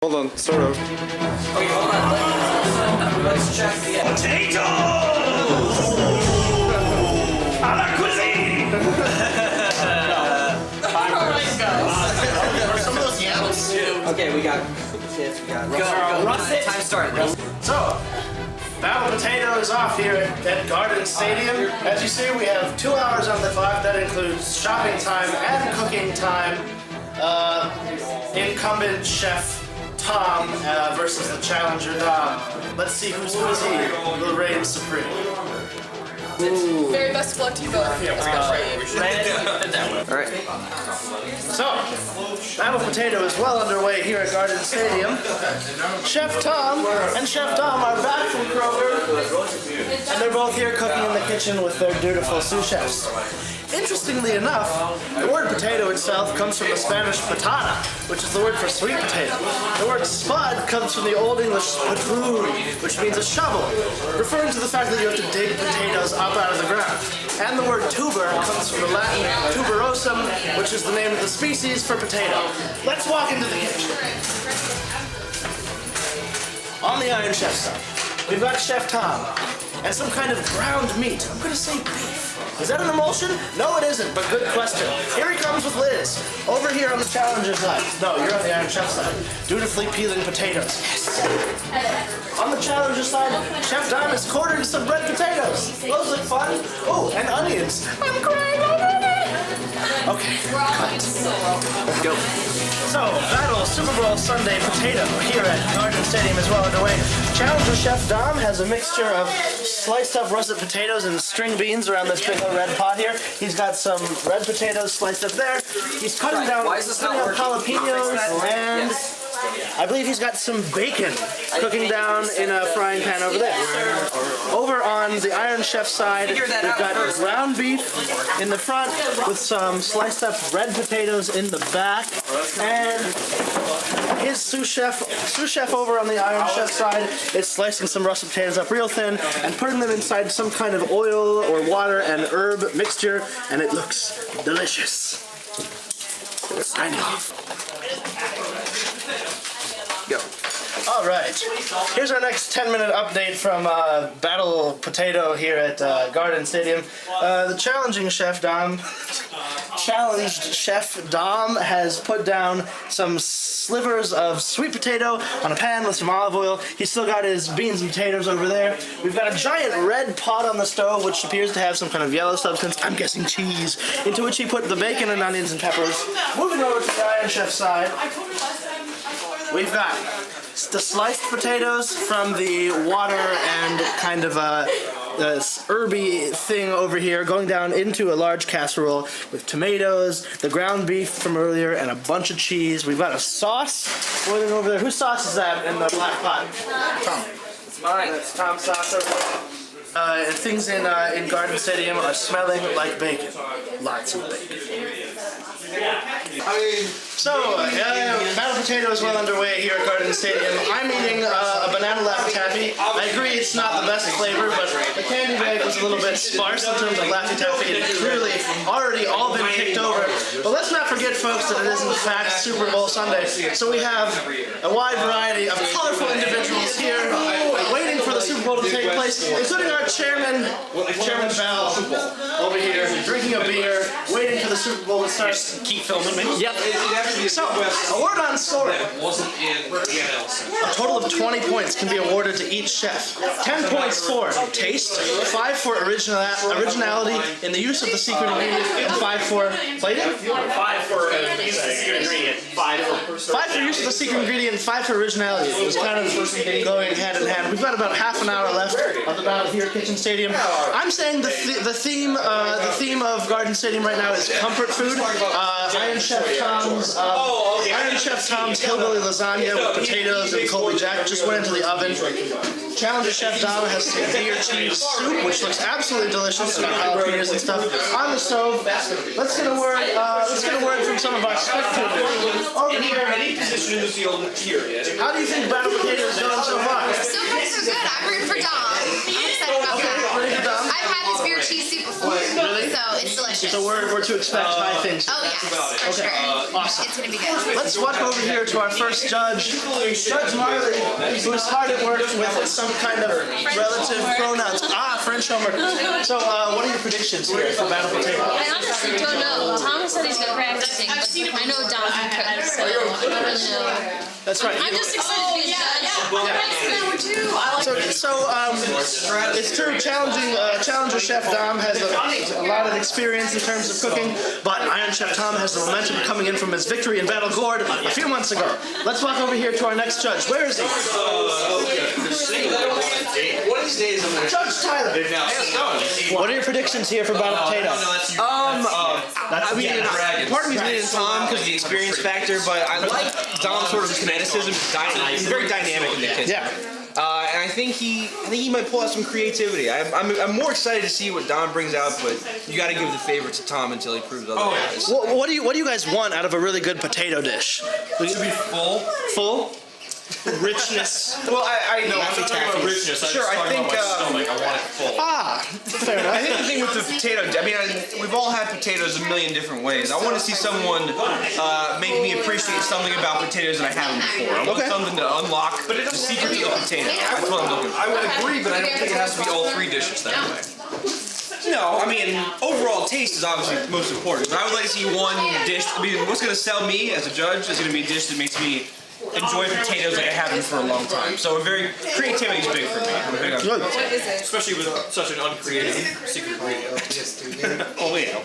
Hold on, sort of. Okay, hold on. Let's check the potatoes! A la cuisine! Some of those yams? Okay, we got. Go. Russet. Time started. So, Battle Potato is off here at Garden Stadium. As you see, we have 2 hours on the clock. That includes shopping time and cooking time. Incumbent chef Tom versus the challenger Dom. Let's see who's busy will reign supreme. Very best of luck to you both. Alright. So, Battle Potato is well underway here at Garden Stadium. Chef Tom and Chef Dom are back from Kroger, and they're both here cooking in the kitchen with their dutiful sous chefs. Interestingly enough, the word potato itself comes from the Spanish patata, which is the word for sweet potato. The word spud comes from the Old English spatru, which means a shovel, referring to the fact that you have to dig potatoes up out of the ground. And the word tuber comes from the Latin tuberosum, which is the name of the species for potato. Let's walk into the kitchen. On the Iron Chef side, we've got Chef Tom and some kind of ground meat. I'm gonna say beef. Is that an emulsion? No, it isn't, but good question. Here he comes with Liz. Over here on the challenger side. No, you're on the Iron Chef side. Dutifully peeling potatoes. Yes. On the challenger side, Chef Dom is quartering some red potatoes. Those look fun. Oh, and onions. I'm crying already. Okay, cut. Go. So, Battle Super Bowl Sunday potato here at Garden Stadium is well underway. Challenger Chef Dom has a mixture of sliced up russet potatoes and string beans around this big old red pot here. He's got some red potatoes sliced up there. He's cutting down jalapenos and I believe he's got some bacon cooking down in a frying pan over there. Over on the Iron Chef side, we've got ground beef in the front with some sliced up red potatoes in the back, and his sous chef over on the Iron Chef side is slicing some russet potatoes up real thin and putting them inside some kind of oil or water and herb mixture, and it looks delicious. Signing off. Go. All right, here's our next 10-minute update from Battle Potato here at Garden Stadium. The challenged Chef Dom has put down some slivers of sweet potato on a pan with some olive oil. He's still got his beans and potatoes over there. We've got a giant red pot on the stove, which appears to have some kind of yellow substance, I'm guessing cheese, into which he put the bacon and onions and peppers. Moving over to the Iron Chef side, we've got the sliced potatoes from the water and kind of herby thing over here going down into a large casserole with tomatoes, the ground beef from earlier, and a bunch of cheese. We've got a sauce boiling over there. Whose sauce is that in the black pot? Tom. It's mine. That's Tom's sauce over there. And things in Garden Stadium are smelling like bacon. Lots of bacon. So, Battle Potato is well underway here at Garden Stadium. I'm eating a banana Laffy Taffy. I agree it's not the best flavor, but the candy bag was a little bit sparse in terms of Laffy Taffy. It had clearly already all been kicked over. But let's not forget, folks, that it is in fact Super Bowl Sunday. So we have a wide variety of colorful individuals here waiting for the Super Bowl to take place, including our chairman, Chairman Bell, over here, drinking a beer, waiting for the Super Bowl to start. Keep filming me. Yep. So, a word on scoring. A total of 20 points can be awarded to each chef. 10 points for taste, 5 for originality in the use of the secret ingredient, and 5 for plating? 5 for use of the secret ingredient. 5 for use of the secret ingredient, and 5 for originality. It was kind of going hand in hand. We've got about half an hour left of the battle here at Kitchen Stadium. I'm saying the theme of Garden Stadium right now is comfort food. Iron Chef Tom's hillbilly lasagna with potatoes and Colby Jack just went into the oven. Challenger Chef Dom has some deer cheese soup, which looks absolutely delicious, with jalapenos and stuff on the stove. Let's get a word from some of our spectators. Over here, Any position in the field here. how do you think Battle Potato is going so far? So far, so good. I'm rooting for Dom. I'm excited about that. Ready for Dom? I had this beer cheese soup before, so it's delicious. So we're to expect high things. Oh yes, for sure. Awesome. It's gonna be good. Let's walk over here to our first judge, Judge Marley, who is hard at work with some kind of relative pronouns. French homework. So, what are your predictions here for Battle Potato? I honestly don't know. Tom said he's been practicing, but I know Dom can cook, so I don't really know. That's right. I'm just excited to be a judge. It's true. Challenger Chef Dom has a lot of experience in terms of cooking, but Iron Chef Tom has the momentum coming in from his victory in Battle Gourd a few months ago. Let's walk over here to our next judge. Where is he? One of these days I'm gonna Judge Tyler. What are your predictions here for Battle Potato? I mean, part of me's leaning Tom because of the experience factor, but I like Dom's sort of kineticism. He's very dynamic in the kitchen. Yeah. And I think he might pull out some creativity. I'm more excited to see what Dom brings out, but you got to give the favor to Tom until he proves otherwise. What do you guys want out of a really good potato dish? to be full. Full? Richness. Well, I know. I'm not talking about richness. Sure, I think. Stomach. I want it full. Fair enough. I think the thing with the potato, we've all had potatoes a million different ways. I want to see someone make me appreciate something about potatoes that I haven't before. I want something to unlock the secret to the potato. That's what I'm looking for. I would agree, but I don't think it has to be all three dishes that way. No, I mean, overall taste is obviously most important. But I would like to see one dish. I mean, what's going to sell me as a judge is going to be a dish that makes me enjoy potatoes like I haven't for a long time. So creativity is big for me. Good. Especially with such an uncreative secret ingredient. Oh yeah.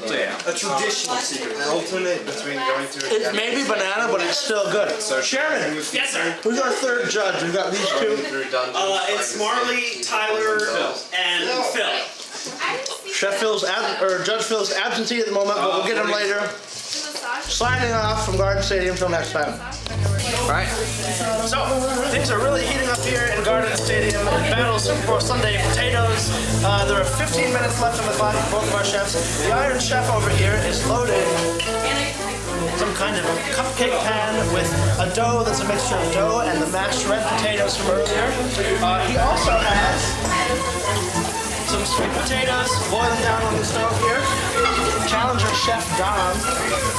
So yeah. A traditional secret, an alternate between going through. It may be banana, but it's still good. So Sharon, Yes, sir. who's our third judge? We've got these two. It's Marley, Tyler, and Phil. Judge Phil's absentee at the moment, but we'll get him later. Signing off from Garden Stadium till next time. Alright. So, things are really heating up here in Garden Stadium in Battle Superbowl Sunday potatoes. There are 15 minutes left on the clock for both of our chefs. The Iron Chef over here is loading some kind of cupcake pan with a dough that's a mixture of dough and the mashed red potatoes from earlier. He also has some sweet potatoes, boil them down on the stove here. Challenger Chef Dom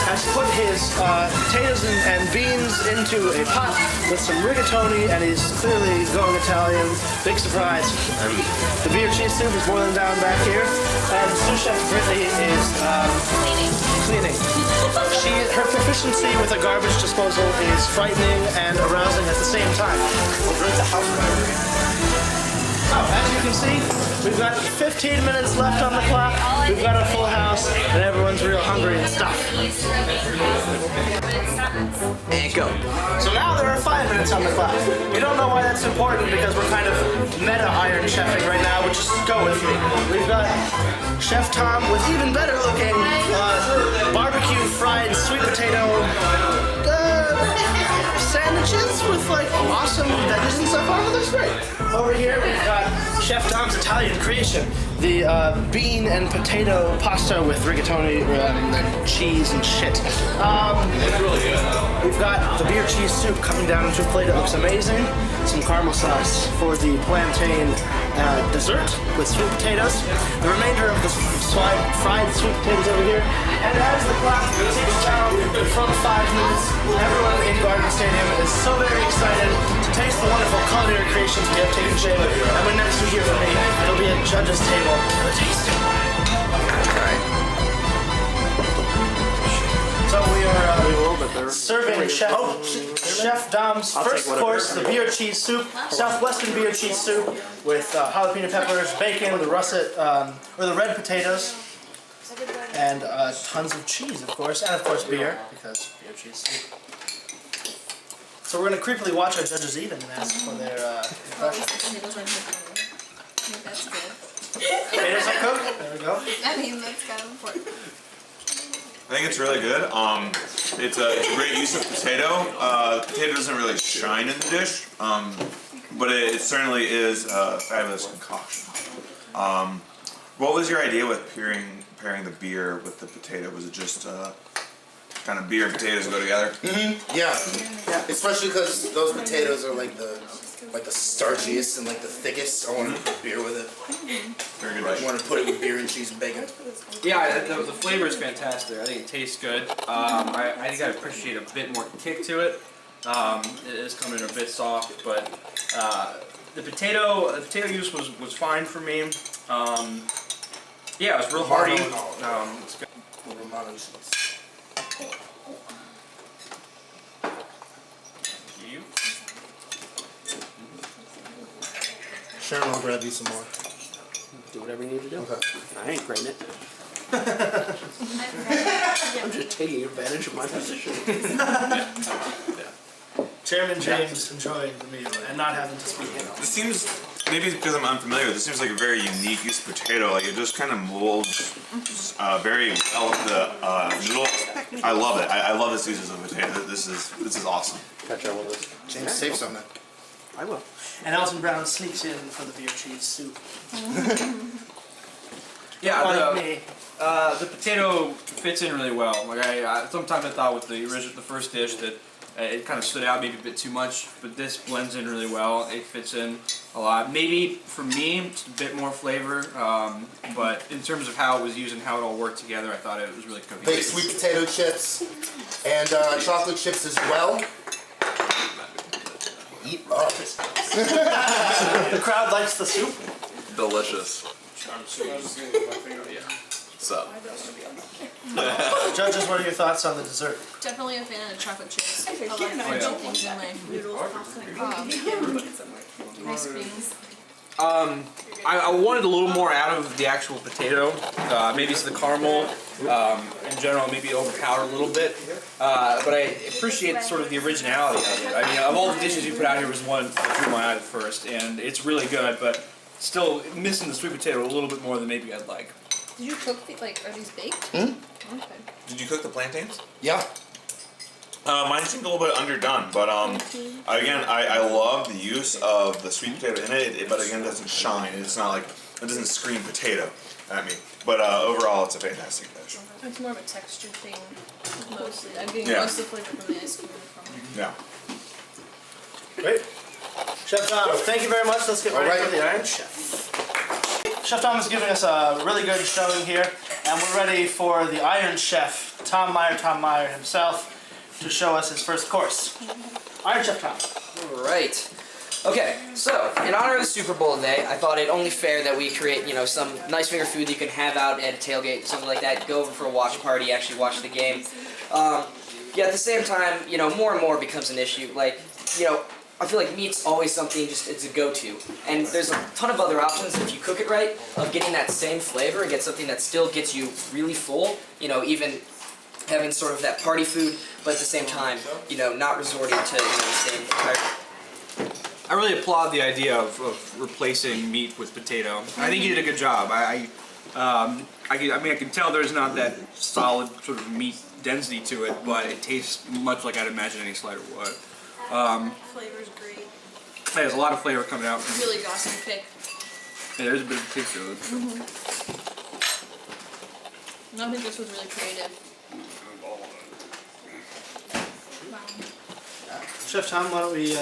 has put his potatoes and beans into a pot with some rigatoni, and he's clearly going Italian. Big surprise. The beer cheese soup is boiling down back here, and sous chef Brittany is cleaning. Her proficiency with a garbage disposal is frightening and arousing at the same time. So, as you can see, we've got 15 minutes left on the clock, we've got a full house, and everyone's real hungry and stuff. And go. So now there are 5 minutes on the clock. We don't know why that's important because we're kind of meta Iron Chefing right now, but just go with me. We've got Chef Tom with even better looking barbecue fried sweet potato sandwiches with like awesome veggies and stuff on it. That's great. Over here we've got Chef Dom's Italian creation, the bean and potato pasta with rigatoni and cheese and shit. We've got the beer cheese soup coming down into a plate that looks amazing. Some caramel sauce for the plantain dessert with sweet potatoes. The remainder of the fried sweet potatoes over here. And as the clock ticks down from 5 minutes, everyone in Garden Stadium is so very excited to taste the wonderful culinary creations we have taken shape. And when next you hear from me, it'll be at judge's table for the tasting. So we are serving Chef Dom's first course, the beer cheese soup, Southwestern beer cheese soup with jalapeno peppers, bacon, the russet or the red potatoes, and tons of cheese, of course, and of course beer because beer cheese soup. So we're going to creepily watch our judges eat and ask for their impressions. That's good. Potatoes uncooked. There we go. I mean, that's kind of important. I think it's really good. It's a great use of potato. The potato doesn't really shine in the dish, but it certainly is a fabulous concoction. What was your idea with pairing the beer with the potato? Was it just kind of beer and potatoes go together. Yeah. Especially because those potatoes are like the starchiest and like the thickest. I want to put beer with it. Very good. I want to put it with beer and cheese and bacon. Yeah, the flavor is fantastic. I think it tastes good. I think I appreciate a bit more kick to it. It is coming in a bit soft, but the potato use was fine for me. Yeah, it was real hearty. It's good. Sharon, I'll grab you some more. Do whatever you need to do. Okay. I ain't grabbing it. I'm just taking advantage of my position. Chairman James enjoying the meal and not having to speak in. This seems, maybe because I'm unfamiliar, this seems like a very unique use of potato. Like it just kind of molds very well with the noodle. I love it. I love this use of potato. This is awesome. Catch up with this. James, save some then. I will. And Elton Brown sneaks in for the beer cheese soup. Yeah, Like me. the potato fits in really well. Like sometimes I thought with the first dish that it kind of stood out maybe a bit too much, but this blends in really well. It fits in a lot. Maybe for me, it's a bit more flavor, but in terms of how it was used and how it all worked together, I thought it was really cooking. Baked sweet potato chips and chocolate chips as well. Eat up. The crowd likes the soup. Delicious. So. Judges, what are your thoughts on the dessert? Definitely a fan of chocolate chips. I like things in my noodles. Nice creams. I wanted a little more out of the actual potato. Maybe it's the caramel in general, maybe overpowered a little bit. But I appreciate sort of the originality of it. I mean, of all the dishes you put out here was one that drew my eye at first, and it's really good, but still missing the sweet potato a little bit more than maybe I'd like. Did you cook the, are these baked? Hmm? Okay. Did you cook the plantains? Yeah. Mine seemed a little bit underdone, but again, I love the use of the sweet potato in it, but again, it doesn't shine. It's not like, it doesn't scream potato at me. But overall, it's a fantastic dish. It's more of a texture thing, mostly. I'm getting Yeah. most of the flavor from the ice cream. Yeah. Great. Chef Dom, thank you very much. Let's get ready for the Iron Chef. Chef Dom is giving us a really good showing here, and we're ready for the Iron Chef, Tom Meyer himself, to show us his first course. Iron Chef Tom. Alright. Okay, so in honor of the Super Bowl today, I thought it only fair that we create, some nice finger food that you can have out at a tailgate, something like that. Go over for a watch party, actually watch the game. Yeah, at the same time, more and more becomes an issue. Like, I feel like meat's always something it's a go-to. And there's a ton of other options if you cook it right of getting that same flavor and get something that still gets you really full, even having sort of that party food, but at the same time, not resorting to the same entire. I really applaud the idea of replacing meat with potato. I think you did a good job. I can tell there's not that solid sort of meat density to it, but it tastes much like I'd imagine any slider would. Flavor's great. There's a lot of flavor coming out. Really awesome kick. Yeah, there's a bit of kick to it. I think this was really creative. Chef Tom, why don't we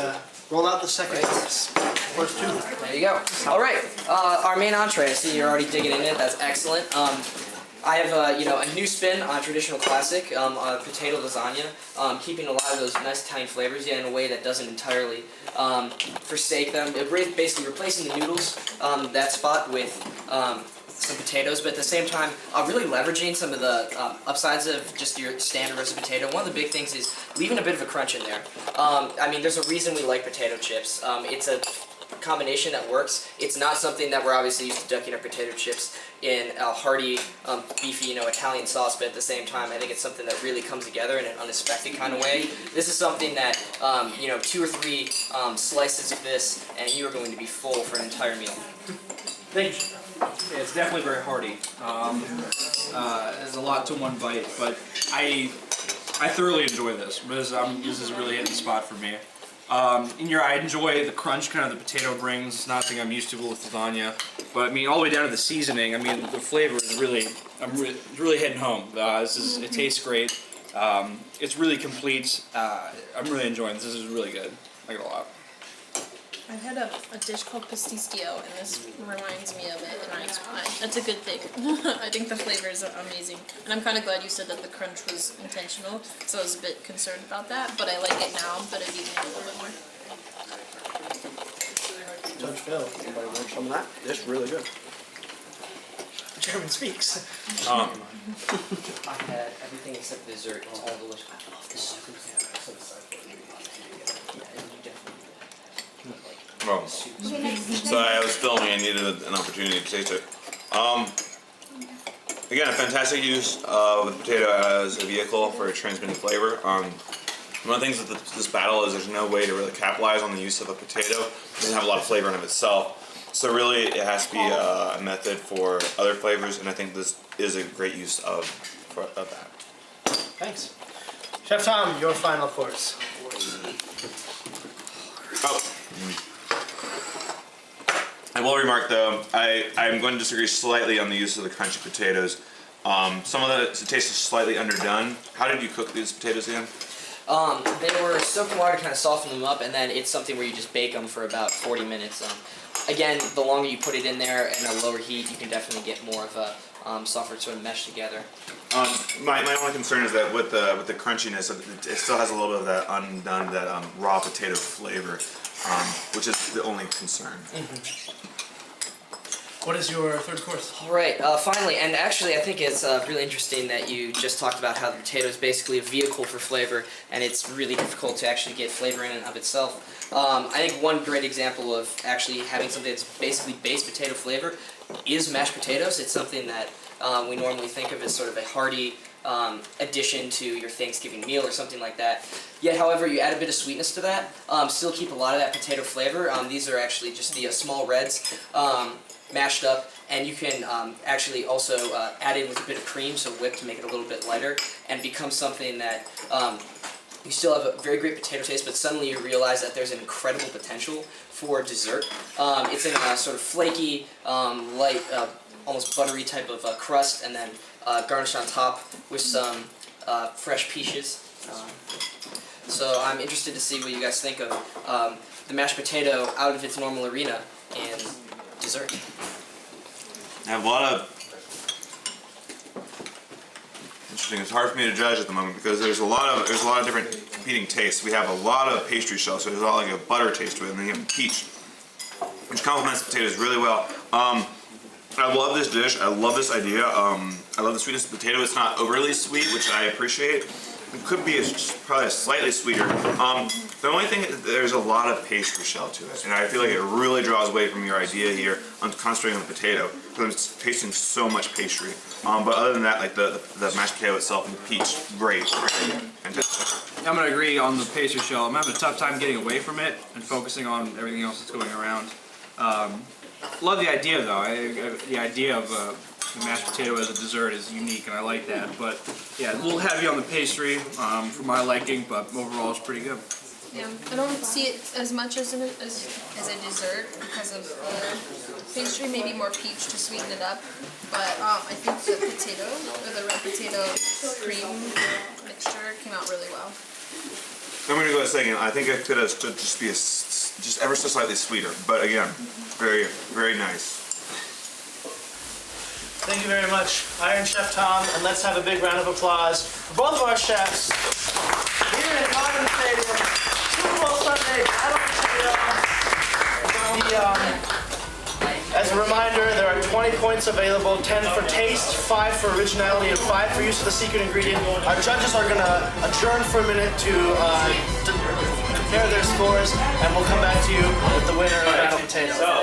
roll out the second course? Course 2. There you go. All right, our main entree. I see you're already digging in it. That's excellent. I have a new spin on traditional classic potato lasagna, keeping a lot of those nice Italian flavors in a way that doesn't entirely forsake them. Basically replacing the noodles, that spot with some potatoes, but at the same time, really leveraging some of the upsides of just your standard roasted potato. One of the big things is leaving a bit of a crunch in there. There's a reason we like potato chips. It's a combination that works. It's not something that we're obviously used to dunking our potato chips in a hearty, beefy, Italian sauce, but at the same time, I think it's something that really comes together in an unexpected kind of way. This is something that, 2 or 3 slices of this, and you are going to be full for an entire meal. Thank you. Yeah, it's definitely very hearty. There's a lot to one bite, but I thoroughly enjoy this. This is really hitting the spot for me. I enjoy the crunch kind of the potato brings. It's not something I'm used to with lasagna, but all the way down to the seasoning. The flavor is really, really hitting home. It tastes great. It's really complete. I'm really enjoying this. This is really good. I like it a lot. I had a dish called pasticcio, and this reminds me of it, and that's a good thing. I think the flavors are amazing, and I'm kind of glad you said that the crunch was intentional, so I was a bit concerned about that, but I like it now, but I've eaten it a little bit more. Judge Phil, anybody want some of that? It's really good. German speaks. I had everything except dessert. It's all delicious. I love this. Well, so I was filming. I needed an opportunity to taste it. Again, a fantastic use of the potato as a vehicle for transmitting flavor. One of the things with this battle is there's no way to really capitalize on the use of a potato. It doesn't have a lot of flavor in of itself. So really, it has to be a method for other flavors, and I think this is a great use of that. Thanks. Chef Tom, your final course. Oh. I will remark though, I'm going to disagree slightly on the use of the crunchy potatoes. Some of the taste is slightly underdone. How did you cook these potatoes again? They were soaked in water to kind of soften them up, and then it's something where you just bake them for about 40 minutes. Again, the longer you put it in there in a lower heat, you can definitely get more of a softer sort of mesh together. My only concern is that with the crunchiness, it still has a little bit of that undone, that raw potato flavor, which is the only concern. What is your third course? All right, finally, and actually I think it's really interesting that you just talked about how the potato is basically a vehicle for flavor, and it's really difficult to actually get flavor in and of itself. I think one great example of actually having something that's basically base potato flavor is mashed potatoes. It's something that we normally think of as sort of a hearty addition to your Thanksgiving meal or something like that. Yet, however, you add a bit of sweetness to that, still keep a lot of that potato flavor. These are actually just the small reds mashed up, and you can actually also add in with a bit of cream, so whipped to make it a little bit lighter, and become something that you still have a very great potato taste, but suddenly you realize that there's an incredible potential for dessert. It's in a sort of flaky, light, almost buttery type of crust, and then garnished on top with some fresh peaches. So I'm interested to see what you guys think of the mashed potato out of its normal arena and dessert. I have a lot of interesting. It's hard for me to judge at the moment because there's a lot of different competing tastes. We have a lot of pastry shells, so there's a lot like a butter taste to it, and then you have peach, which complements potatoes really well. I love this dish. I love this idea. I love the sweetness of the potato. It's not overly sweet, which I appreciate. It could be probably slightly sweeter. The only thing is there's a lot of pastry shell to it, and I feel like it really draws away from your idea here on concentrating on the potato because I'm tasting so much pastry. But other than that, like the mashed potato itself and the peach, great, fantastic. I'm gonna agree on the pastry shell. I'm having a tough time getting away from it and focusing on everything else that's going around. Love the idea though. The idea of the mashed potato as a dessert is unique, and I like that. But yeah, a little heavy on the pastry for my liking, but overall it's pretty good. Yeah, I don't see it as much as a dessert because of the pastry, maybe more peach to sweeten it up. But I think the potato, or the red potato cream mixture came out really well. I'm going to go a second. I think it could have just be just ever so slightly sweeter, but again, very, very nice. Thank you very much, Iron Chef Tom, and let's have a big round of applause for both of our chefs here in Garden Stadium. Superbowl Sunday Battle Potato. As a reminder, there are 20 points available, 10 for taste, 5 for originality, and 5 for use of the secret ingredient. Our judges are going to adjourn for a minute to compare their scores, and we'll come back to you with the winner of Battle Potato.